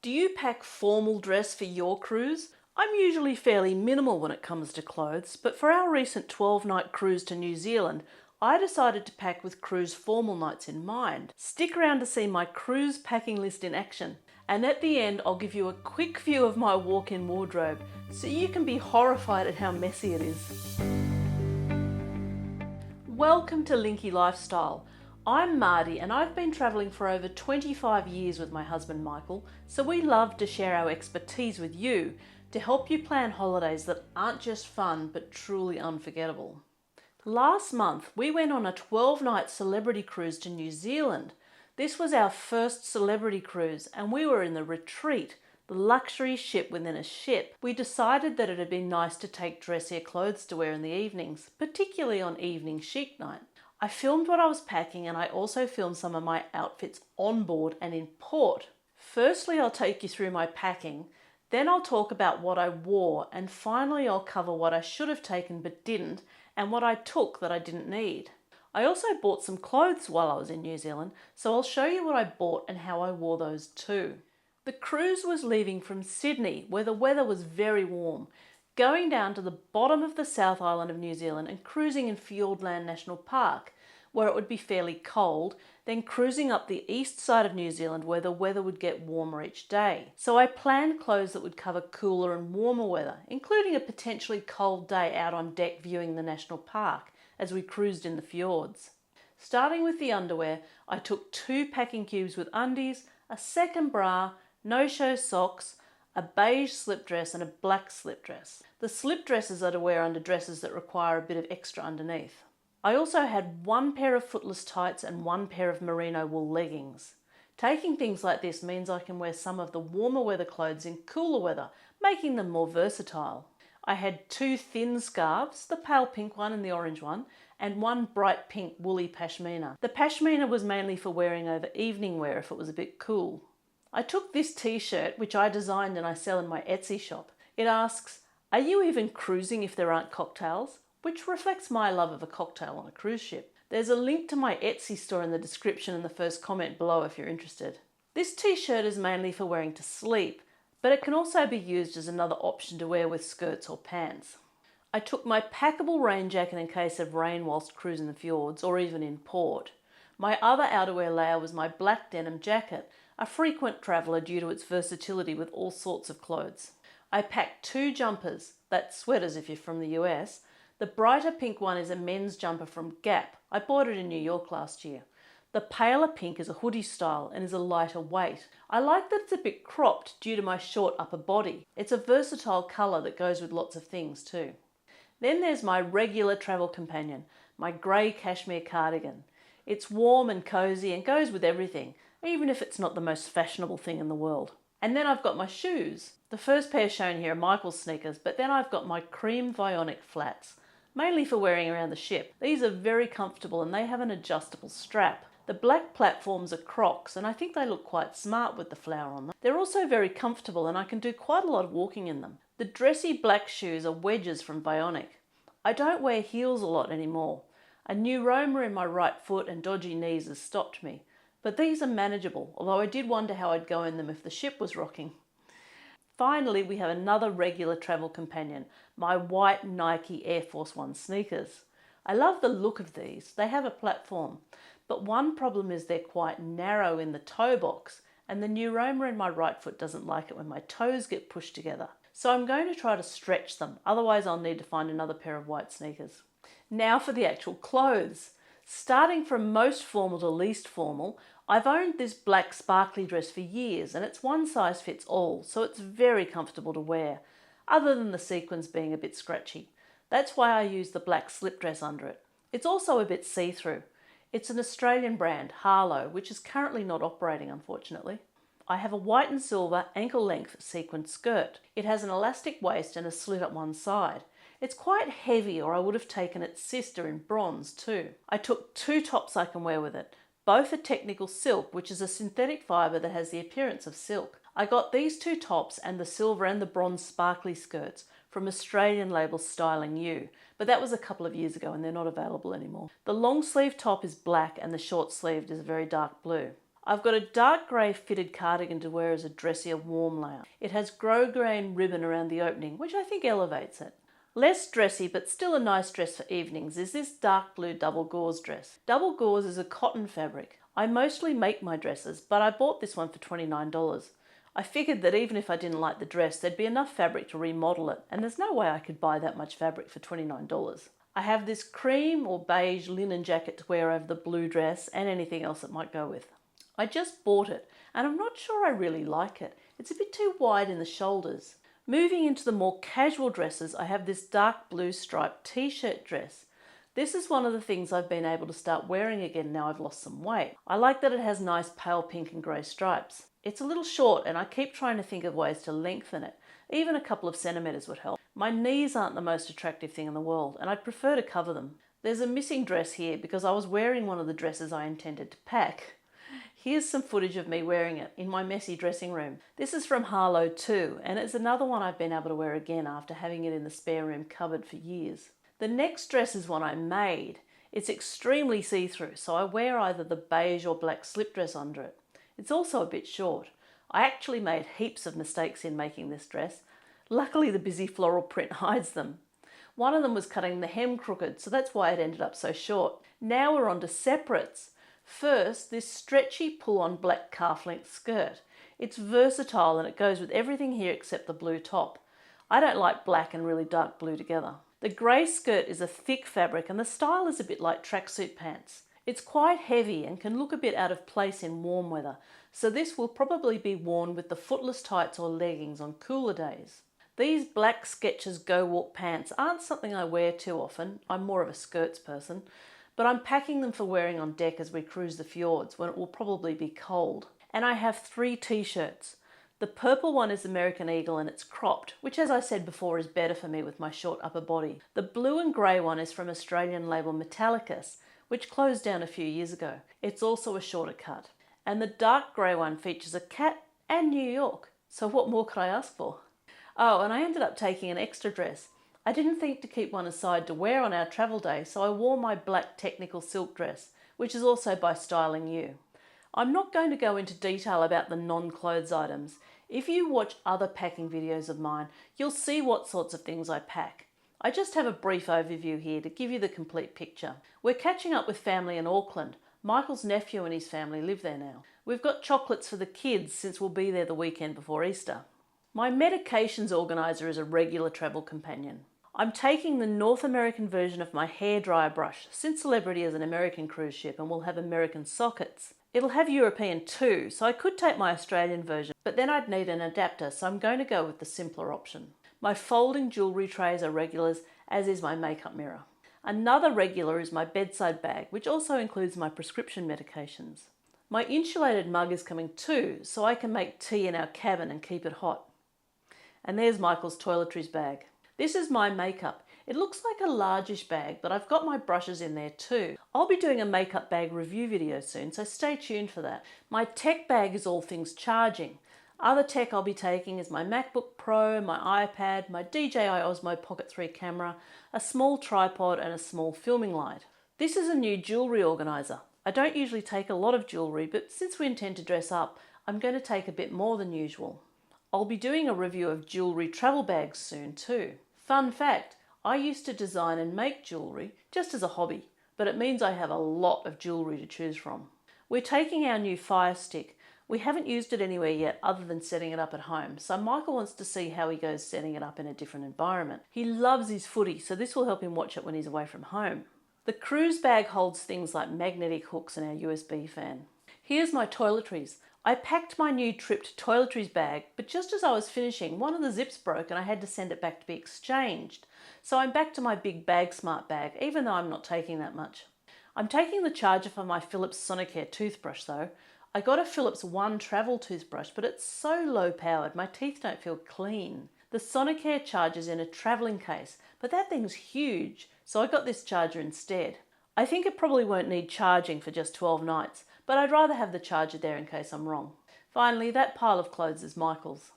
Do you pack formal dress for your cruise? I'm usually fairly minimal when it comes to clothes, but for our recent 12-night cruise to New Zealand, I decided to pack with cruise formal nights in mind. Stick around to see my cruise packing list in action. And at the end, I'll give you a quick view of my walk-in wardrobe so you can be horrified at how messy it is. Welcome to Linky Lifestyle. I'm Mardi and I've been travelling for over 25 years with my husband Michael, so we love to share our expertise with you to help you plan holidays that aren't just fun but truly unforgettable. Last month we went on a 12-night celebrity cruise to New Zealand. This was our first celebrity cruise and we were in the Retreat, the luxury ship within a ship. We decided that it had been nice to take dressier clothes to wear in the evenings, particularly on evening chic night. I filmed what I was packing and I also filmed some of my outfits on board and in port. Firstly, I'll take you through my packing, then I'll talk about what I wore, and finally I'll cover what I should have taken but didn't and what I took that I didn't need. I also bought some clothes while I was in New Zealand, so I'll show you what I bought and how I wore those too. The cruise was leaving from Sydney, where the weather was very warm, going down to the bottom of the South Island of New Zealand and cruising in Fiordland National Park, where it would be fairly cold, then cruising up the east side of New Zealand where the weather would get warmer each day. So I planned clothes that would cover cooler and warmer weather, including a potentially cold day out on deck viewing the national park as we cruised in the fjords. Starting with the underwear, I took 2 packing cubes with undies, a second bra, no-show socks, a beige slip dress and a black slip dress. The slip dresses are to wear under dresses that require a bit of extra underneath. I also had 1 pair of footless tights and 1 pair of merino wool leggings. Taking things like this means I can wear some of the warmer weather clothes in cooler weather, making them more versatile. I had 2 thin scarves, the pale pink one and the orange one, and 1 bright pink woolly pashmina. The pashmina was mainly for wearing over evening wear if it was a bit cool. I took this t-shirt, which I designed and I sell in my Etsy shop. It asks, "Are you even cruising if there aren't cocktails?" which reflects my love of a cocktail on a cruise ship. There's a link to my Etsy store in the description and the first comment below if you're interested. This t-shirt is mainly for wearing to sleep, but it can also be used as another option to wear with skirts or pants. I took my packable rain jacket in case of rain whilst cruising the fjords or even in port. My other outerwear layer was my black denim jacket, a frequent traveller due to its versatility with all sorts of clothes. I packed 2 jumpers, that's sweaters if you're from the US. The brighter pink one is a men's jumper from Gap. I bought it in New York last year. The paler pink is a hoodie style and is a lighter weight. I like that it's a bit cropped due to my short upper body. It's a versatile colour that goes with lots of things too. Then there's my regular travel companion, my grey cashmere cardigan. It's warm and cosy and goes with everything, even if it's not the most fashionable thing in the world. And then I've got my shoes. The first pair shown here are Michael's sneakers, but then I've got my cream Vionic flats, mainly for wearing around the ship. These are very comfortable and they have an adjustable strap. The black platforms are Crocs and I think they look quite smart with the flower on them. They're also very comfortable and I can do quite a lot of walking in them. The dressy black shoes are wedges from Vionic. I don't wear heels a lot anymore. A new Roma in my right foot and dodgy knees has stopped me. But these are manageable, although I did wonder how I'd go in them if the ship was rocking. Finally, we have another regular travel companion, my white Nike Air Force One sneakers. I love the look of these. They have a platform, but one problem is they're quite narrow in the toe box, and the new Roma in my right foot doesn't like it when my toes get pushed together. So I'm going to try to stretch them, otherwise I'll need to find another pair of white sneakers. Now for the actual clothes. Starting from most formal to least formal, I've owned this black sparkly dress for years and it's one size fits all, so it's very comfortable to wear, other than the sequins being a bit scratchy. That's why I use the black slip dress under it. It's also a bit see-through. It's an Australian brand, Harlow, which is currently not operating unfortunately. I have a white and silver ankle-length sequined skirt. It has an elastic waist and a slit at one side. It's quite heavy, or I would have taken its sister in bronze too. I took 2 tops I can wear with it. Both are technical silk, which is a synthetic fibre that has the appearance of silk. I got these 2 tops and the silver and the bronze sparkly skirts from Australian label Styling You, but that was a couple of years ago and they're not available anymore. The long sleeve top is black and the short sleeved is a very dark blue. I've got a dark grey fitted cardigan to wear as a dressier warm layer. It has grosgrain ribbon around the opening, which I think elevates it. Less dressy but still a nice dress for evenings is this dark blue double gauze dress. Double gauze is a cotton fabric. I mostly make my dresses, but I bought this one for $29. I figured that even if I didn't like the dress, there'd be enough fabric to remodel it, and there's no way I could buy that much fabric for $29. I have this cream or beige linen jacket to wear over the blue dress and anything else it might go with. I just bought it, and I'm not sure I really like it. It's a bit too wide in the shoulders. Moving into the more casual dresses, I have this dark blue striped t-shirt dress. This is one of the things I've been able to start wearing again now I've lost some weight. I like that it has nice pale pink and grey stripes. It's a little short and I keep trying to think of ways to lengthen it. Even a couple of centimetres would help. My knees aren't the most attractive thing in the world and I'd prefer to cover them. There's a missing dress here because I was wearing one of the dresses I intended to pack. Here's some footage of me wearing it in my messy dressing room. This is from Harlow too, and it's another one I've been able to wear again after having it in the spare room cupboard for years. The next dress is one I made. It's extremely see-through, so I wear either the beige or black slip dress under it. It's also a bit short. I actually made heaps of mistakes in making this dress. Luckily the busy floral print hides them. One of them was cutting the hem crooked, so that's why it ended up so short. Now we're on to separates. First, this stretchy pull-on black calf-length skirt. It's versatile and it goes with everything here except the blue top. I don't like black and really dark blue together. The grey skirt is a thick fabric and the style is a bit like tracksuit pants. It's quite heavy and can look a bit out of place in warm weather, so this will probably be worn with the footless tights or leggings on cooler days. These black Skechers Go Walk pants aren't something I wear too often. I'm more of a skirts person. But I'm packing them for wearing on deck as we cruise the fjords when it will probably be cold. And I have 3 t-shirts. The purple one is American Eagle and it's cropped, which as I said before is better for me with my short upper body. The blue and grey one is from Australian label Metallicus, which closed down a few years ago. It's also a shorter cut. And the dark grey one features a cat and New York. So what more could I ask for? Oh, and I ended up taking an extra dress. I didn't think to keep one aside to wear on our travel day, so I wore my black technical silk dress, which is also by Styling You. I'm not going to go into detail about the non-clothes items. If you watch other packing videos of mine, you'll see what sorts of things I pack. I just have a brief overview here to give you the complete picture. We're catching up with family in Auckland. Michael's nephew and his family live there now. We've got chocolates for the kids since we'll be there the weekend before Easter. My medications organiser is a regular travel companion. I'm taking the North American version of my hairdryer brush, since Celebrity is an American cruise ship and will have American sockets. It'll have European too, so I could take my Australian version, but then I'd need an adapter, so I'm going to go with the simpler option. My folding jewellery trays are regulars, as is my makeup mirror. Another regular is my bedside bag, which also includes my prescription medications. My insulated mug is coming too, so I can make tea in our cabin and keep it hot. And there's Michael's toiletries bag. This is my makeup. It looks like a largish bag, but I've got my brushes in there too. I'll be doing a makeup bag review video soon, so stay tuned for that. My tech bag is all things charging. Other tech I'll be taking is my MacBook Pro, my iPad, my DJI Osmo Pocket 3 camera, a small tripod and a small filming light. This is a new jewellery organiser. I don't usually take a lot of jewellery, but since we intend to dress up, I'm going to take a bit more than usual. I'll be doing a review of jewellery travel bags soon too. Fun fact, I used to design and make jewellery just as a hobby, but it means I have a lot of jewellery to choose from. We're taking our new Fire Stick. We haven't used it anywhere yet other than setting it up at home, so Michael wants to see how he goes setting it up in a different environment. He loves his footy, so this will help him watch it when he's away from home. The cruise bag holds things like magnetic hooks and our USB fan. Here's my toiletries. I packed my new tripped toiletries bag, but just as I was finishing, one of the zips broke and I had to send it back to be exchanged. So I'm back to my big Bag Smart bag, even though I'm not taking that much. I'm taking the charger for my Philips Sonicare toothbrush though. I got a Philips One travel toothbrush, but it's so low powered, my teeth don't feel clean. The Sonicare charger's in a travelling case, but that thing's huge, so I got this charger instead. I think it probably won't need charging for just 12 nights, but I'd rather have the charger there in case I'm wrong. Finally, that pile of clothes is Michael's.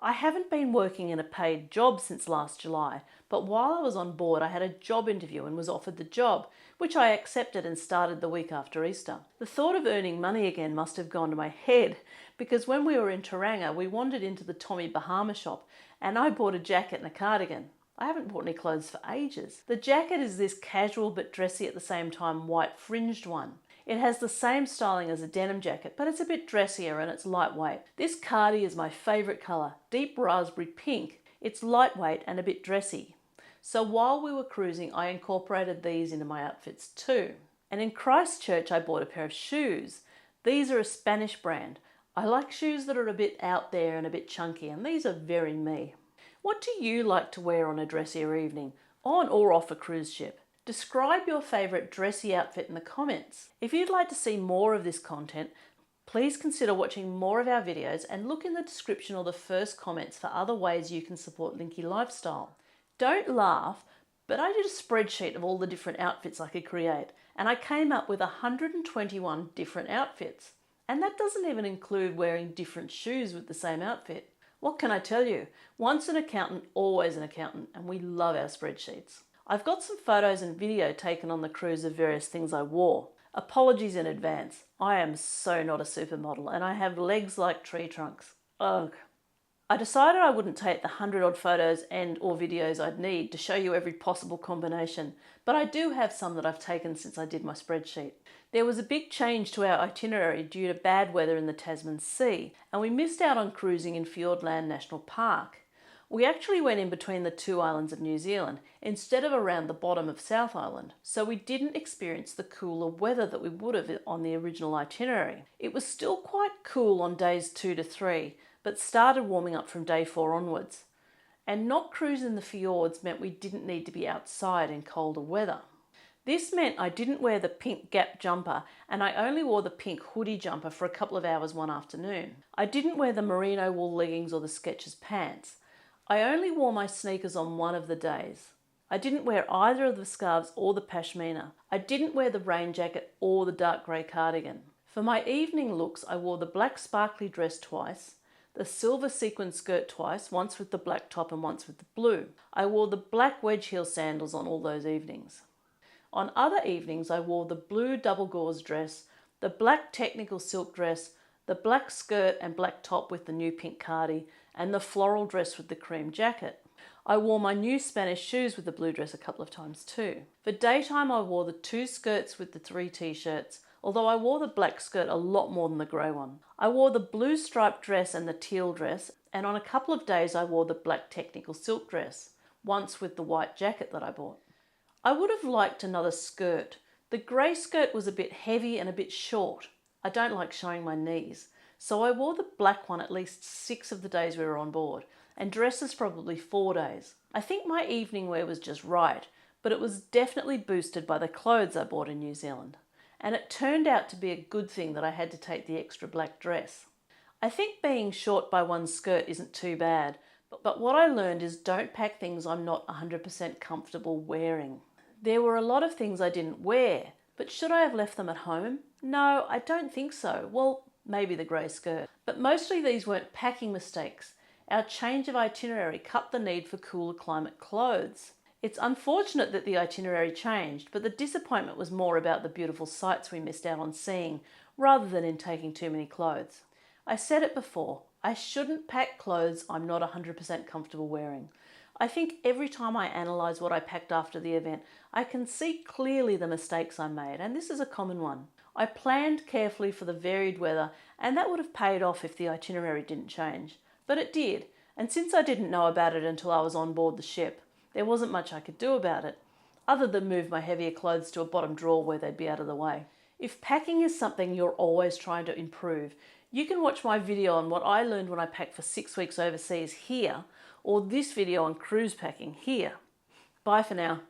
I haven't been working in a paid job since last July, but while I was on board I had a job interview and was offered the job, which I accepted and started the week after Easter. The thought of earning money again must have gone to my head, because when we were in Tauranga we wandered into the Tommy Bahama shop and I bought a jacket and a cardigan. I haven't bought any clothes for ages. The jacket is this casual but dressy at the same time white fringed one. It has the same styling as a denim jacket, but it's a bit dressier and it's lightweight. This cardi is my favourite colour, deep raspberry pink. It's lightweight and a bit dressy. So while we were cruising, I incorporated these into my outfits too. And in Christchurch, I bought a pair of shoes. These are a Spanish brand. I like shoes that are a bit out there and a bit chunky, and these are very me. What do you like to wear on a dressier evening, on or off a cruise ship? Describe your favourite dressy outfit in the comments. If you'd like to see more of this content, please consider watching more of our videos and look in the description or the first comments for other ways you can support Linky Lifestyle. Don't laugh, but I did a spreadsheet of all the different outfits I could create, and I came up with 121 different outfits. And that doesn't even include wearing different shoes with the same outfit. What can I tell you? Once an accountant, always an accountant, and we love our spreadsheets. I've got some photos and video taken on the cruise of various things I wore. Apologies in advance. I am so not a supermodel and I have legs like tree trunks. Ugh. I decided I wouldn't take the 100 odd photos and or videos I'd need to show you every possible combination, but I do have some that I've taken since I did my spreadsheet. There was a big change to our itinerary due to bad weather in the Tasman Sea, and we missed out on cruising in Fiordland National Park. We actually went in between the two islands of New Zealand instead of around the bottom of South Island, so we didn't experience the cooler weather that we would have on the original itinerary. It was still quite cool on days 2 to 3, but started warming up from day 4 onwards. And not cruising the fjords meant we didn't need to be outside in colder weather. This meant I didn't wear the pink Gap jumper and I only wore the pink hoodie jumper for a couple of hours one afternoon. I didn't wear the merino wool leggings or the Skechers pants. I only wore my sneakers on one of the days. I didn't wear either of the scarves or the pashmina. I didn't wear the rain jacket or the dark grey cardigan. For my evening looks, I wore the black sparkly dress twice, the silver sequin skirt twice, once with the black top and once with the blue. I wore the black wedge heel sandals on all those evenings. On other evenings, I wore the blue double gauze dress, the black technical silk dress, the black skirt and black top with the new pink cardi, and the floral dress with the cream jacket. I wore my new Spanish shoes with the blue dress a couple of times too. For daytime, I wore the 2 skirts with the 3 t-shirts, although I wore the black skirt a lot more than the grey one. I wore the blue striped dress and the teal dress, and on a couple of days I wore the black technical silk dress, once with the white jacket that I bought. I would have liked another skirt. The grey skirt was a bit heavy and a bit short. I don't like showing my knees. So I wore the black one at least 6 of the days we were on board, and dresses probably 4 days. I think my evening wear was just right, but it was definitely boosted by the clothes I bought in New Zealand. And it turned out to be a good thing that I had to take the extra black dress. I think being short by one skirt isn't too bad, but what I learned is don't pack things I'm not 100% comfortable wearing. There were a lot of things I didn't wear, but should I have left them at home? No, I don't think so. Well, maybe the grey skirt. But mostly these weren't packing mistakes. Our change of itinerary cut the need for cooler climate clothes. It's unfortunate that the itinerary changed, but the disappointment was more about the beautiful sights we missed out on seeing, rather than in taking too many clothes. I said it before, I shouldn't pack clothes I'm not 100% comfortable wearing. I think every time I analyse what I packed after the event, I can see clearly the mistakes I made, and this is a common one. I planned carefully for the varied weather, and that would have paid off if the itinerary didn't change. But it did, and since I didn't know about it until I was on board the ship, there wasn't much I could do about it, other than move my heavier clothes to a bottom drawer where they'd be out of the way. If packing is something you're always trying to improve, you can watch my video on what I learned when I packed for 6 weeks overseas here, or this video on cruise packing here. Bye for now.